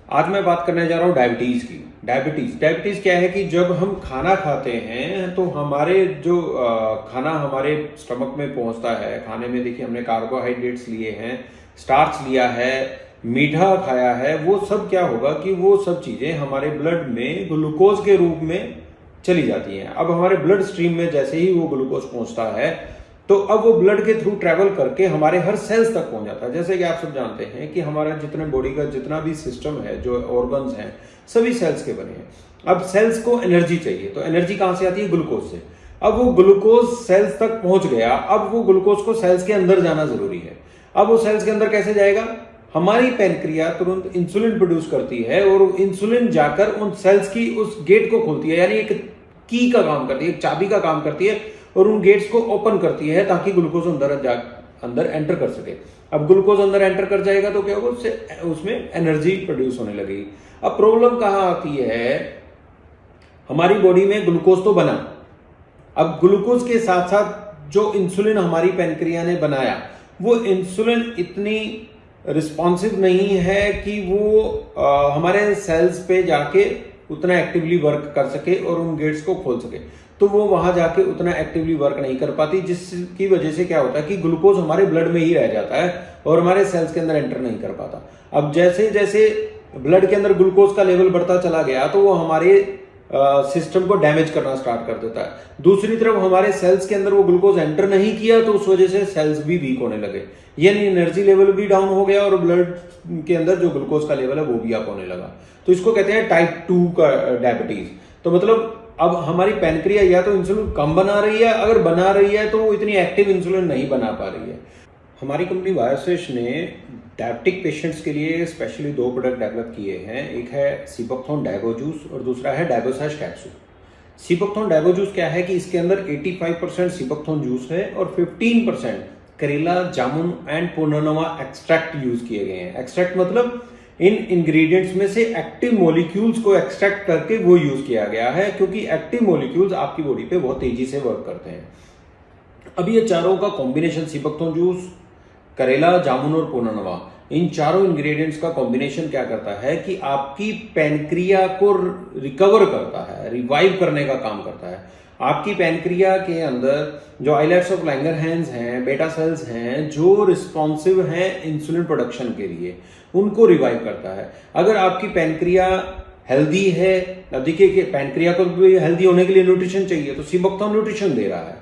आज मैं बात करने जा रहा हूँ डायबिटीज की। डायबिटीज क्या है कि जब हम खाना खाते हैं तो हमारे जो खाना हमारे स्टमक में पहुंचता है, खाने में देखिए हमने कार्बोहाइड्रेट्स लिए हैं, स्टार्च लिया है, मीठा खाया है, वो सब क्या होगा कि वो सब चीजें हमारे ब्लड में ग्लूकोज के रूप में चली जाती हैं। अब हमारे ब्लड स्ट्रीम में जैसे ही वो ग्लूकोज पहुंचता है तो अब वो ब्लड के थ्रू ट्रेवल करके हमारे हर सेल्स तक पहुंच जाता है। जैसे कि आप सब जानते हैं कि हमारा जितने बॉडी का जितना भी सिस्टम है, जो ऑर्गन्स हैं, सभी सेल्स के बने हैं। अब सेल्स को एनर्जी चाहिए, तो एनर्जी कहां से आती है? ग्लूकोज से। अब वो ग्लूकोज सेल्स तक पहुंच गया, अब वो ग्लूकोज को सेल्स के अंदर जाना जरूरी है। अब वो सेल्स के अंदर कैसे जाएगा? हमारी पैनक्रिया तुरंत इंसुलिन प्रोड्यूस करती है और इंसुलिन जाकर उन सेल्स की उस गेट को खोलती है, यानी एक की का काम करती है, एक चाबी का काम करती है और उन गेट्स को ओपन करती है ताकि ग्लूकोज अंदर एंटर कर सके। अब ग्लूकोज अंदर एंटर कर जाएगा तो क्या होगा? उसमें एनर्जी प्रोड्यूस होने लगेगी। अब प्रॉब्लम कहां आती है? हमारी बॉडी में ग्लूकोज तो बना, अब ग्लूकोज के साथ साथ जो इंसुलिन हमारी पैनक्रिया ने बनाया, वो इंसुलिन इतनी रिस्पॉन्सिव नहीं है कि वो हमारे सेल्स पे जाके उतना एक्टिवली वर्क कर सके और उन गेट्स को खोल सके। तो वो वहां जाके उतना एक्टिवली वर्क नहीं कर पाती, जिसकी वजह से क्या होता है कि ग्लूकोज हमारे ब्लड में ही रह जाता है और हमारे सेल्स के अंदर एंटर नहीं कर पाता। अब जैसे जैसे ब्लड के अंदर ग्लूकोज का लेवल बढ़ता चला गया तो वो हमारे सिस्टम को डैमेज करना स्टार्ट कर देता है। दूसरी तरफ हमारे सेल्स के अंदर वो ग्लूकोज एंटर नहीं किया तो उस वजह से सेल्स भी वीक होने लगे, यानी एनर्जी लेवल भी डाउन हो गया और ब्लड के अंदर जो ग्लूकोज का लेवल है वो भी अप होने लगा। तो इसको कहते हैं टाइप 2 का डायबिटीज। तो मतलब अब हमारी पैनक्रिया या तो इंसुलिन कम बना रही है, अगर बना रही है तो वो इतनी एक्टिव इंसुलिन नहीं बना पा रही है। हमारी कंपनी बायोसेश ने डायबिटिक पेशेंट्स के लिए स्पेशली 2 प्रोडक्ट डेवलप किए हैं। एक है सीबकथॉर्न डायगो जूस और दूसरा है डायगोसैश कैप्सूल। सीबकथॉर्न डायगो जूस क्या है कि इसके अंदर 85% सीबकथॉर्न जूस है और 15% करेला, जामुन एंड पुनर्नवा एक्सट्रैक्ट यूज किए गए हैं। एक्सट्रैक्ट मतलब इन इंग्रेडिएंट्स में से एक्टिव मॉलिक्यूल्स को एक्सट्रैक्ट करके वो यूज किया गया है, क्योंकि एक्टिव मॉलिक्यूल्स आपकी बॉडी पे बहुत तेजी से वर्क करते हैं। अब ये चारों का कॉम्बिनेशन, सीबकथॉर्न जूस, करेला, जामुन और पुनर्नवा, इन चारों इंग्रेडिएंट्स का कॉम्बिनेशन क्या करता है कि आपकी पैनक्रिया को रिकवर करता है, रिवाइव करने का काम करता है। आपकी पैनक्रिया के अंदर जो आइलेट्स ऑफ लैंगरहैंस हैं, बेटा सेल्स हैं, जो रिस्पॉन्सिव हैं इंसुलिन प्रोडक्शन के लिए, उनको रिवाइव करता है। अगर आपकी पैनक्रिया हेल्दी है, अब देखिए कि पैनक्रिया को भी हेल्दी होने के लिए न्यूट्रिशन चाहिए, तो सीबकथॉर्न न्यूट्रिशन दे रहा है।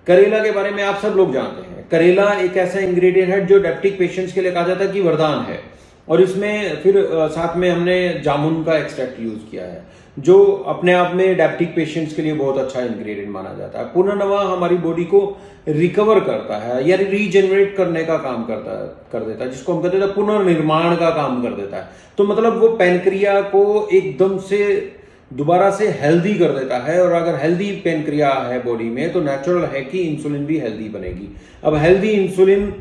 करेला के बारे में आप सब लोग जानते हैं, करेला एक ऐसा इंग्रेडिएंट है जो डायबिटिक पेशेंट्स के लिए कहा जाता है कि वरदान है। और इसमें फिर साथ में हमने जामुन का एक्सट्रैक्ट यूज किया है, जो अपने आप में डायबिटिक पेशेंट्स के लिए बहुत अच्छा इंग्रेडिएंट माना जाता है। पुनर्नवा हमारी बॉडी को रिकवर करता है या रीजनरेट करने का काम कर देता है, जिसको हम कहते हैं पुनर्निर्माण का काम कर देता है। तो मतलब वो पैनक्रिया को एकदम से दोबारा से हेल्दी कर देता है। और अगर हेल्दी पैनक्रिया है बॉडी में तो नेचुरल है कि इंसुलिन भी हेल्दी बनेगी। अब हेल्दी इंसुलिन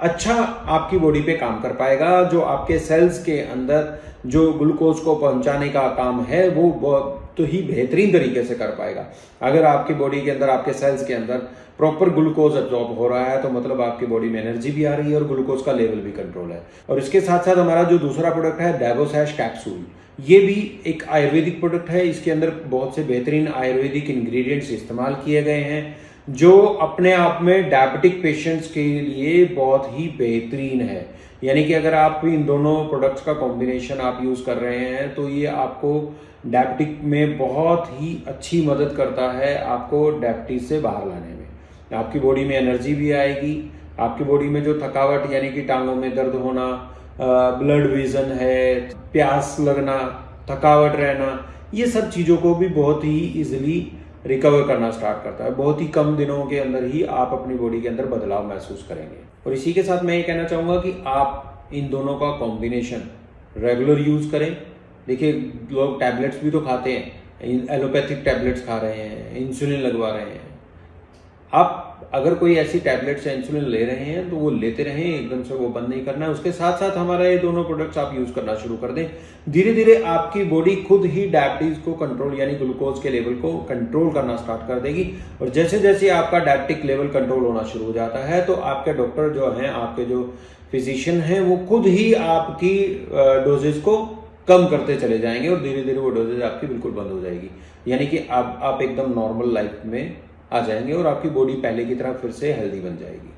अच्छा आपकी बॉडी पे काम कर पाएगा, जो आपके सेल्स के अंदर जो ग्लूकोज को पहुंचाने का काम है वो बहुत तो ही बेहतरीन तरीके से कर पाएगा। अगर आपकी बॉडी के अंदर, आपके सेल्स के अंदर प्रॉपर ग्लूकोज एब्जॉर्ब हो रहा है तो मतलब आपकी बॉडी में एनर्जी भी आ रही है और ग्लूकोज का लेवल भी कंट्रोल है। और इसके साथ साथ हमारा जो दूसरा प्रोडक्ट है डायगोसैश कैप्सूल, ये भी एक आयुर्वेदिक प्रोडक्ट है। इसके अंदर बहुत से बेहतरीन आयुर्वेदिक इंग्रेडिएंट्स इस्तेमाल किए गए हैं, जो अपने आप में डायबिटिक पेशेंट्स के लिए बहुत ही बेहतरीन है। यानी कि अगर आप इन दोनों प्रोडक्ट्स का कॉम्बिनेशन आप यूज कर रहे हैं तो ये आपको डायबिटिक में बहुत ही अच्छी मदद करता है, आपको डायबिटीज से बाहर लाने में। आपकी बॉडी में एनर्जी भी आएगी, आपकी बॉडी में जो थकावट यानी कि टांगों में दर्द होना, ब्लड विजन है, प्यास लगना, थकावट रहना, ये सब चीजों को भी बहुत ही इजिली रिकवर करना स्टार्ट करता है। बहुत ही कम दिनों के अंदर ही आप अपनी बॉडी के अंदर बदलाव महसूस करेंगे। और इसी के साथ मैं ये कहना चाहूंगा कि आप इन दोनों का कॉम्बिनेशन रेगुलर यूज करें। देखिए, लोग टैबलेट्स भी तो खाते हैं, एलोपैथिक टैबलेट्स खा रहे हैं, इंसुलिन लगवा रहे हैं। आप अगर कोई ऐसी टैबलेट्स या इंसुलिन ले रहे हैं तो वो लेते रहें, एकदम से वो बंद नहीं करना है। उसके साथ साथ हमारा ये दोनों प्रोडक्ट्स आप यूज करना शुरू कर दें। धीरे धीरे आपकी बॉडी खुद ही डायबिटीज को कंट्रोल यानी ग्लूकोज के लेवल को कंट्रोल करना स्टार्ट कर देगी। और जैसे जैसे आपका डायबिटिक लेवल कंट्रोल होना शुरू हो जाता है तो आपके डॉक्टर जो हैं, आपके जो फिजिशियन हैं, वो खुद ही आपकी डोजेज को कम करते चले जाएंगे और धीरे धीरे वो डोजेज आपकी बिल्कुल बंद हो जाएगी। यानी कि आप एकदम नॉर्मल लाइफ में आ जाएंगे और आपकी बॉडी पहले की तरह फिर से हेल्दी बन जाएगी।